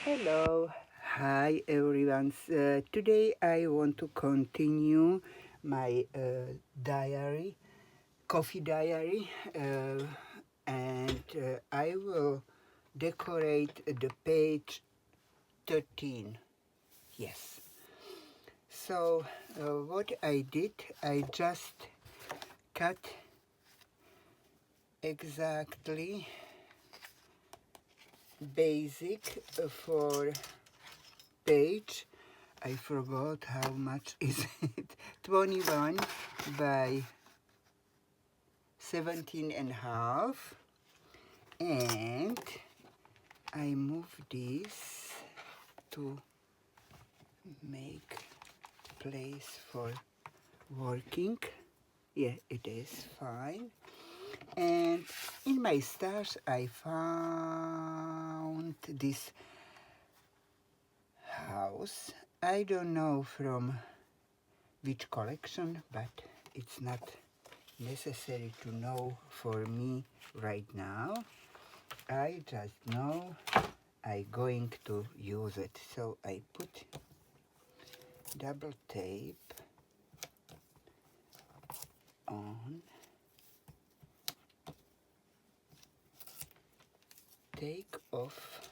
Hello, hi everyone. Today I want to continue my diary, coffee diary, and I will decorate the page 13. Yes. So what I did, I just cut exactly basic for page. I forgot how much is it. 21 by 17 and a half. And I move this to make place for working. Yeah, it is fine. And in my stash I found this house. I don't know from which collection, but it's not necessary to know for me right now. I just know I'm going to use it. So I put double tape on, take off,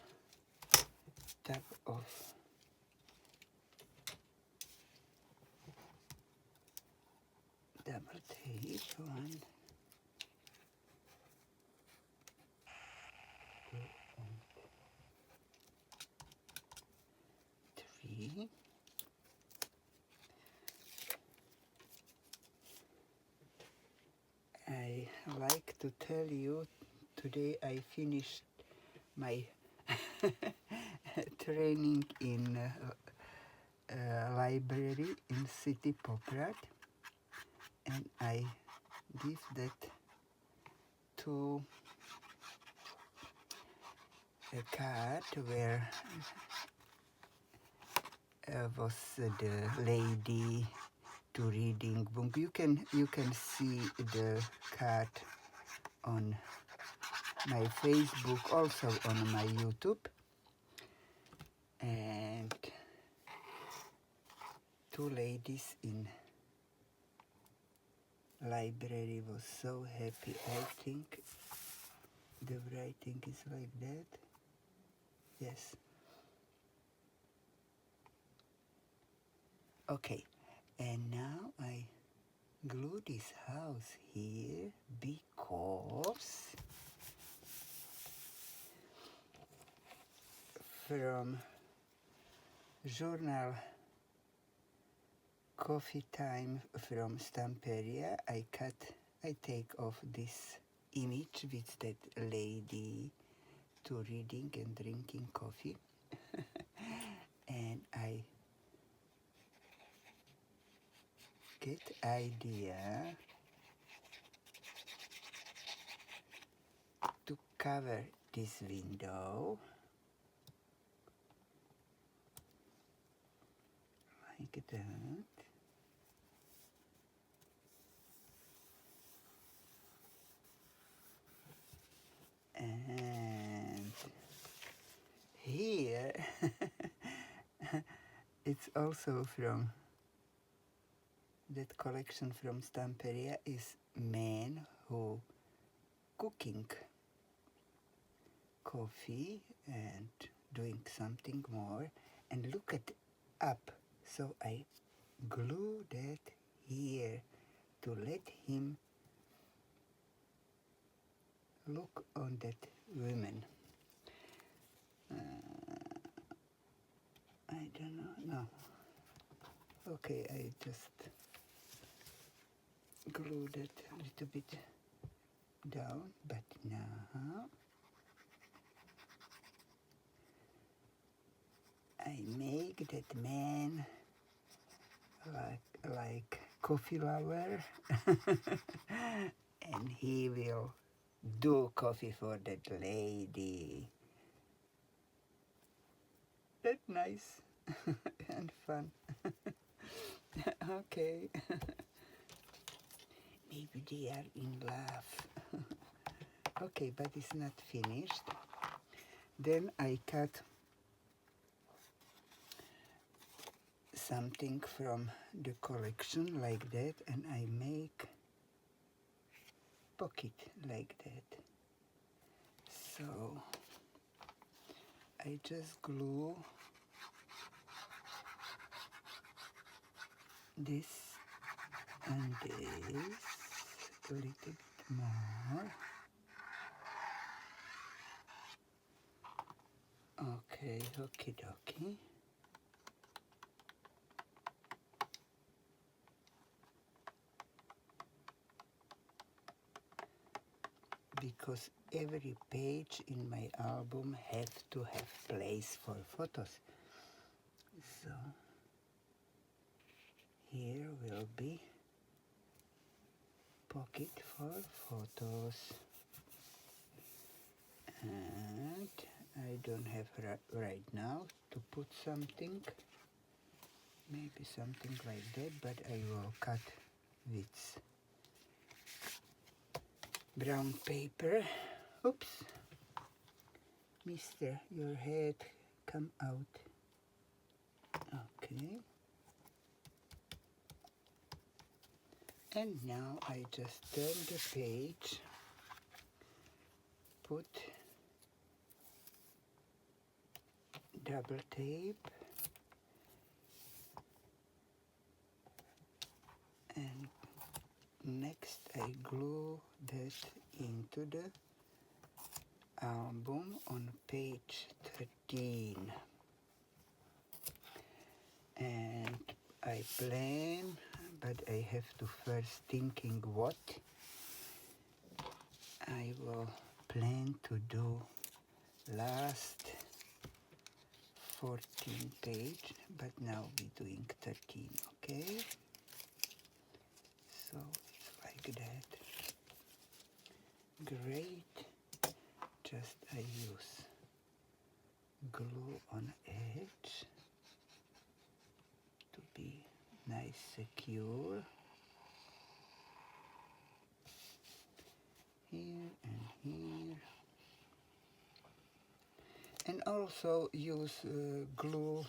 tap off double tape, 1, 2, and 3. I like to tell you today I finished my training in library in City Poprad, and I give that to a card where was the lady to reading book. You can see the card on my Facebook, also on my YouTube, and two ladies in library was so happy. I think the writing is like that. Yes. Okay, and now I glue this house here because from journal Coffee Time from Stamperia I take off this image with that lady to reading and drinking coffee and I get idea to cover this window like that. And here it's also from that collection from Stamperia is man who cooking coffee and doing something more, and look at up, so I glue that here to let him look on that woman. I don't know, no. Okay, I just glue that a little bit down, but now I make that man like coffee lover and he will do coffee for that lady. That's nice and fun. Okay. Maybe they are in love. Okay, but it's not finished. Then I cut something from the collection like that, and I make pocket like that. So I just glue this and this a little bit more. Okay, okie dokie. Because every page in my album have to have place for photos. So here will be pocket for photos. And I don't have right now to put something, maybe something like that, but I will cut with brown paper. Oops, mister, your head come out. Okay. And now I just turn the page, put double tape, and next I glue that into the album on page 13. And I plan, but I have to first thinking what I will plan to do last 14 page, but now we're doing 13, okay? So it's like that. Great. Just I use glue on edge to be nice, secure. Here and here. And also use glue.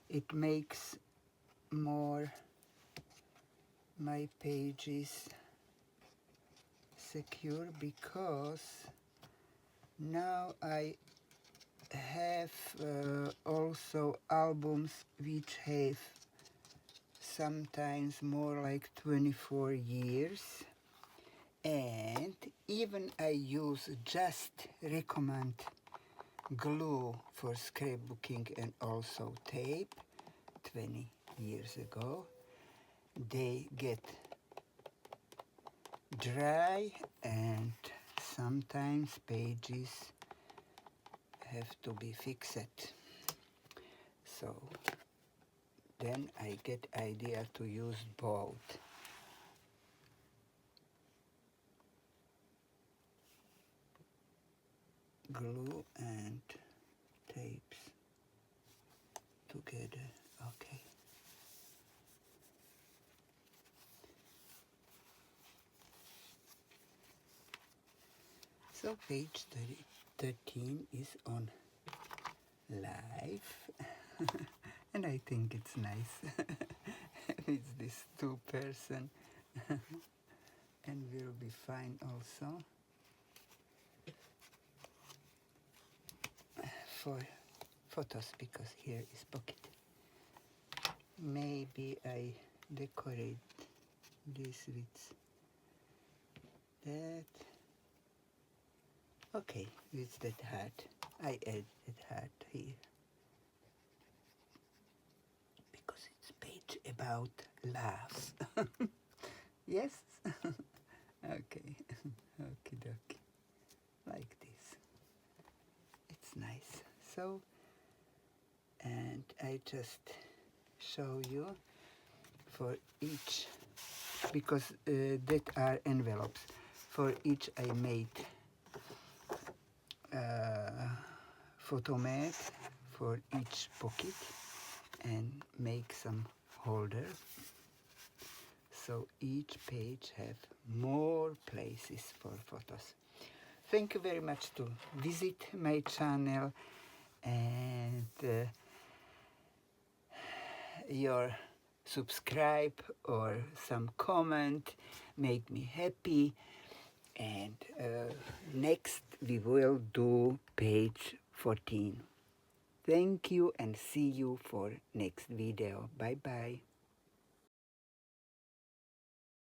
It makes more my pages secure, because now I have also albums which have sometimes more like 24 years, and even I use just recommend glue for scrapbooking and also tape 20 years ago. They get dry and sometimes pages have to be fixed. So then I get idea to use both. Glue and tapes together. Okay. So page 13 is on live. And I think it's nice. It's this two-person and will be fine also for photos, because here is pocket. Maybe I decorate this with that. Okay, with that hat. I add that hat here because it's page about laughs. Yes? Okay. Okie dokie. Like this. It's nice. So, and I just show you for each, because that are envelopes. For each I made photo mat for each pocket and make some holder, so each page have more places for photos. Thank you very much to visit my channel, and your subscribe or some comment make me happy. And next we will do page 14. Thank you and see you for next video. Bye bye.